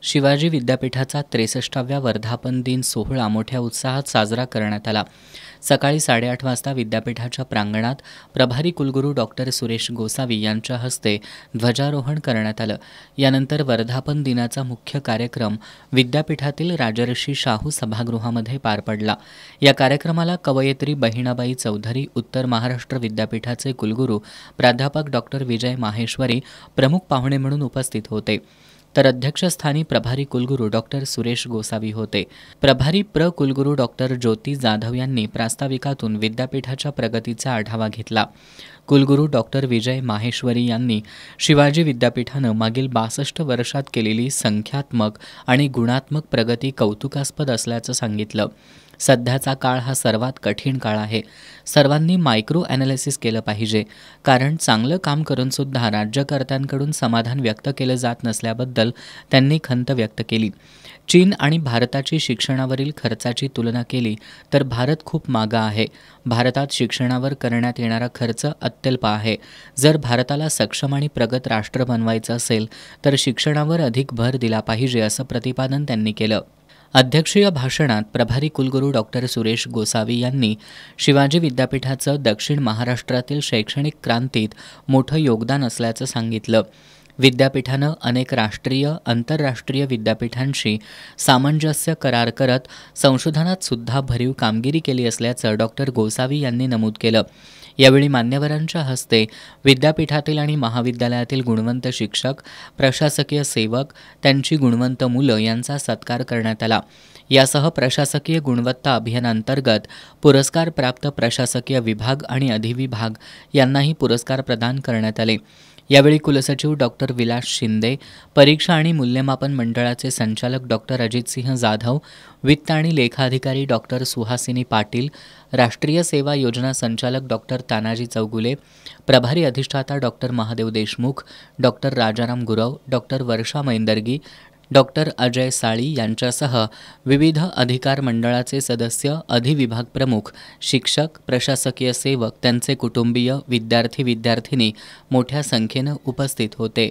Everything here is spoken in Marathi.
शिवाजी विद्यापीठाचा 63व्या वर्धापन दिन सोहळा मोठ्या उत्साहात साजरा करण्यात आला। सकाळी 8:30 वाजता विद्यापीठाच्या प्रांगणात प्रभारी कुलगुरू डॉक्टर सुरेश गोसावी यांच्या हस्ते ध्वजारोहण करण्यात आलं। यानंतर वर्धापन दिनाचा मुख्य कार्यक्रम विद्यापीठातील राजर्षी शाहू सभागृहामध्ये पार पडला। या कार्यक्रमाला कवयित्री बहिणाबाई चौधरी, उत्तर महाराष्ट्र विद्यापीठाचे कुलगुरू प्राध्यापक डॉक्टर विजय माहेश्वरी प्रमुख पाहुणे म्हणून उपस्थित होते। तर अध्यक्षस्थानी प्रभारी कुलगुरू डॉक्टर सुरेश गोसावी होते। प्रभारी कुलगुरू डॉक्टर ज्योती जाधव यांनी प्रास्ताविकातून विद्यापीठाच्या प्रगतीचा आढावा घेतला। कुलगुरू डॉक्टर विजय माहेश्वरी यांनी शिवाजी विद्यापीठानं मागील 62 वर्षात केलेली संख्यात्मक आणि गुणात्मक प्रगती कौतुकास्पद असल्याचं सांगितलं। सध्याचा काळ हा सर्वात कठीण काळ आहे। सर्वांनी मायक्रो ॲनालिसिस केलं पाहिजे, कारण चांगलं काम करूनसुद्धा राज्यकर्त्यांकडून समाधान व्यक्त केलं जात नसल्याबद्दल त्यांनी खंत व्यक्त केली। चीन आणि भारताची शिक्षणावरील खर्चाची तुलना केली तर भारत खूप मागं आहे। भारतात शिक्षणावर करण्यात येणारा खर्च अत्यल्प आहे। जर भारताला सक्षम आणि प्रगत राष्ट्र बनवायचं असेल तर शिक्षणावर अधिक भर दिला पाहिजे, असं प्रतिपादन त्यांनी केलं। अध्यक्षीय भाषणात प्रभारी कुलगुरू डॉक्टर सुरेश गोसावी यांनी शिवाजी विद्यापीठाचं दक्षिण महाराष्ट्रातील शैक्षणिक क्रांतीत मोठं योगदान असल्याचं सांगितलं। विद्यापीठानं अनेक राष्ट्रीय, आंतरराष्ट्रीय विद्यापीठांशी सामंजस्य करार करत संशोधनात सुद्धा भरीव कामगिरी केली असल्याचं डॉक्टर गोसावी यांनी नमूद केलं। यावेळी मान्यवरांच्या हस्ते विद्यापीठातील आणि महाविद्यालयातील गुणवंत शिक्षक, प्रशासकीय सेवक, त्यांची गुणवंत मुलं यांचा सत्कार करण्यात आला। यासह प्रशासकीय गुणवत्ता अभियानांतर्गत पुरस्कार प्राप्त प्रशासकीय विभाग आणि अधिविभाग यांनाही पुरस्कार प्रदान करण्यात आले। यावेळी कुलसचिव डॉक्टर विलास शिंदे, परीक्षा आणि मूल्यमापन मंडळाचे संचालक डॉक्टर अजितसिंह जाधव, वित्त आणि लेखाधिकारी डॉक्टर सुहासिनी पाटील, राष्ट्रीय सेवा योजना संचालक डॉक्टर तानाजी चौगुले, प्रभारी अधिष्ठाता doctor Mahadev Deshmukh, doctor Rajaram Gurav, doctor Varsha Maindargi, doctor Ajay Sali यांच्यासह विविध अधिकार मंडळाचे सदस्य, अधिविभाग प्रमुख, शिक्षक, प्रशासकीय सेवक, त्यांचे कुटुंबीय, विद्यार्थी विद्यार्थिनी मोठ्या संख्येनं उपस्थित होते।